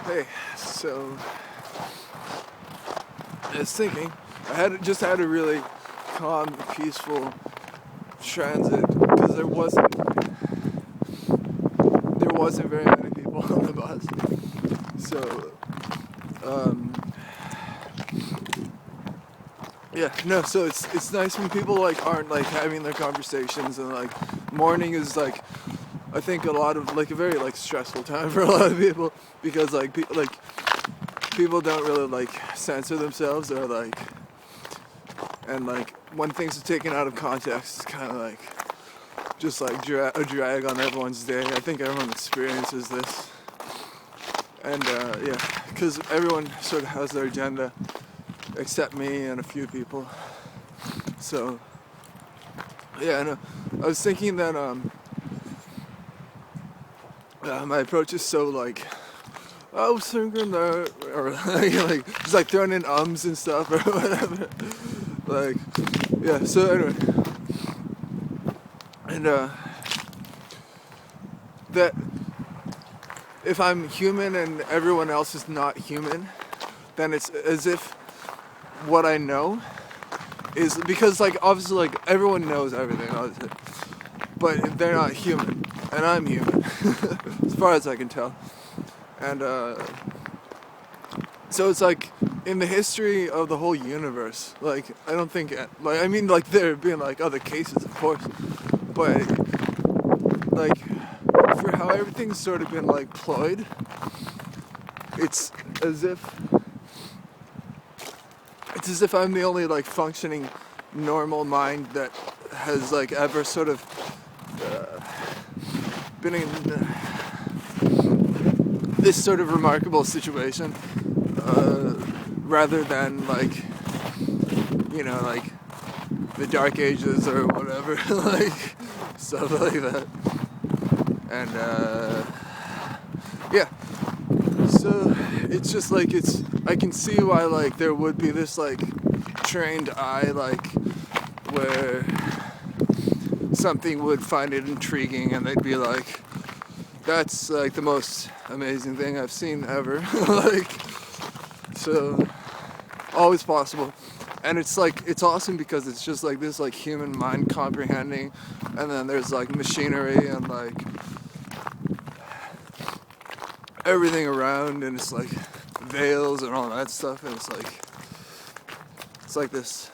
Hey, so I was thinking, just had a really calm, peaceful transit because there wasn't very many people on the bus. So yeah, no. So it's nice when people like aren't like having their conversations, and like morning is like I think a lot of like a very like stressful time for a lot of people because people don't really like censor themselves, or like, and like when things are taken out of context, it's kind of like just like a drag on everyone's day. I think everyone experiences this, and yeah, because everyone sort of has their agenda except me and a few people. So yeah, no, I was thinking that my approach is so like, I was thinking that, or like just like throwing in ums and stuff or whatever. Like, yeah. So anyway, and that if I'm human and everyone else is not human, then it's as if what I know is, because like obviously like everyone knows everything, obviously, but they're not human, and I'm human, as far as I can tell, and so it's like in the history of the whole universe, like I don't think like I mean like there have been like other cases, of course, but like for how everything's sort of been like ployed, it's as if I'm the only like functioning normal mind that has like ever sort of been in this sort of remarkable situation, rather than like, like the Dark Ages or whatever, like stuff like that. And yeah, so it's just like I can see why like there would be this like trained eye, like where something would find it intriguing and they'd be like, that's like the most amazing thing I've seen ever. Like, so always possible. And it's like, it's awesome because it's just like this like human mind comprehending, and then there's like machinery and like everything around, and it's like veils and all that stuff, and it's like this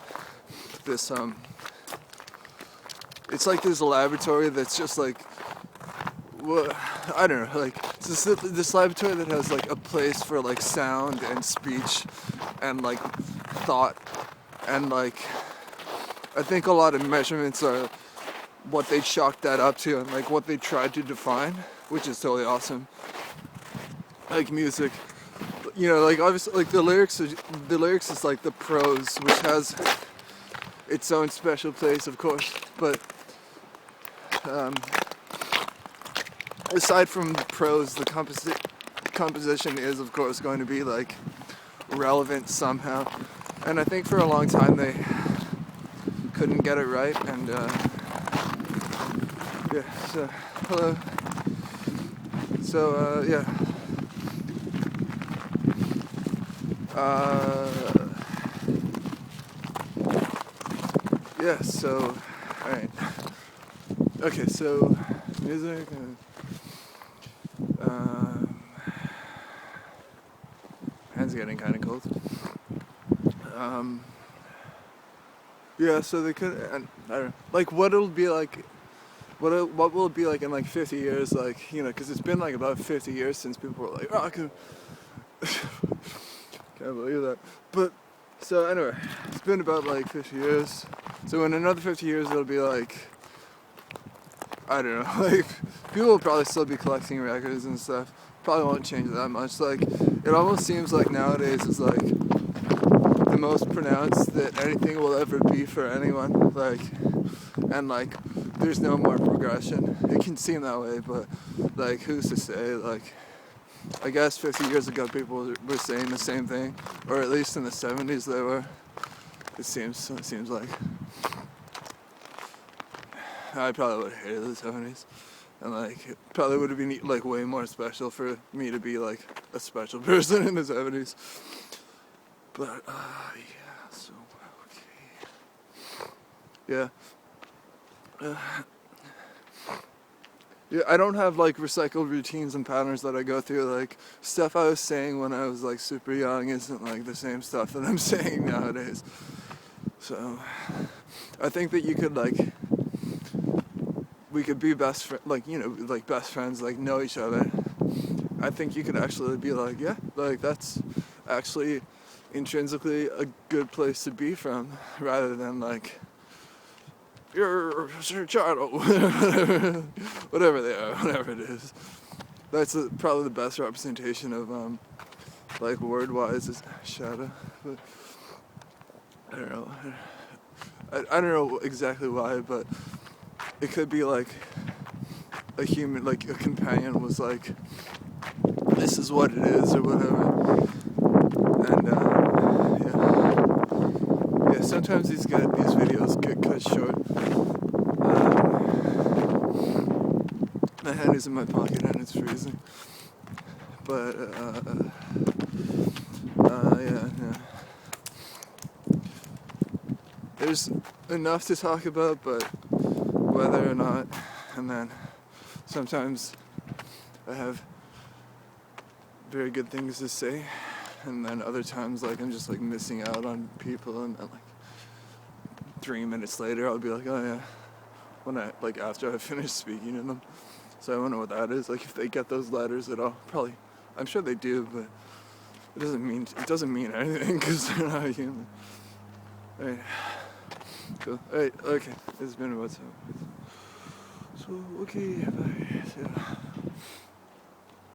it's like this laboratory that's just like, well, I don't know, like it's this laboratory that has like a place for like sound and speech and like thought, and like I think a lot of measurements are what they chalked that up to, and like what they tried to define, which is totally awesome. Like music, like obviously like the lyrics is like the prose, which has its own special place, of course, but aside from the prose, the composition is of course going to be like relevant somehow, and I think for a long time they couldn't get it right, and yeah, so hello, so yeah, yeah, so alright, okay, so music, hands are getting kind of cold. Yeah, so they could, and I don't know, like what it'll be like, what will it be like in like 50 years, like, because it's been like about 50 years since people were like, oh, I can't believe that. But, so anyway, it's been about like 50 years, so in another 50 years it'll be like, I don't know, like, people will probably still be collecting records and stuff, probably won't change that much, like, it almost seems like nowadays is like, the most pronounced that anything will ever be for anyone, like, and like there's no more progression. It can seem that way, but like who's to say? Like, I guess 50 years ago people were saying the same thing, or at least in the 70s they were. It seems like I probably would have hated the 70s, And like it probably would have been like way more special for me to be like a special person in the 70s. But yeah, so okay. Yeah. Yeah, I don't have like recycled routines and patterns that I go through. Like stuff I was saying when I was like super young isn't like the same stuff that I'm saying nowadays. So I think that you could like we could be like like best friends, like know each other. I think you could actually be like, yeah, like that's actually intrinsically a good place to be from, rather than like you're Sir Charlo, whatever they are, whatever it is. That's probably the best representation of like word-wise is shadow. But I don't know. I don't know exactly why, but it could be like a human, like a companion was like, this is what it is or whatever. And yeah, sometimes these videos get cut short. My hand is in my pocket and it's freezing. But yeah. There's enough to talk about, but whether or not, and then sometimes I have very good things to say, and then other times like I'm just like missing out on people, and then like 3 minutes later I'll be like, oh yeah, when I like after I finish speaking to them. So I don't know what that is, like if they get those letters at all. Probably, I'm sure they do, but it doesn't mean anything because they're not human. Alright, cool. Alright, okay, it's been about 7 minutes. So okay, bye. Yeah.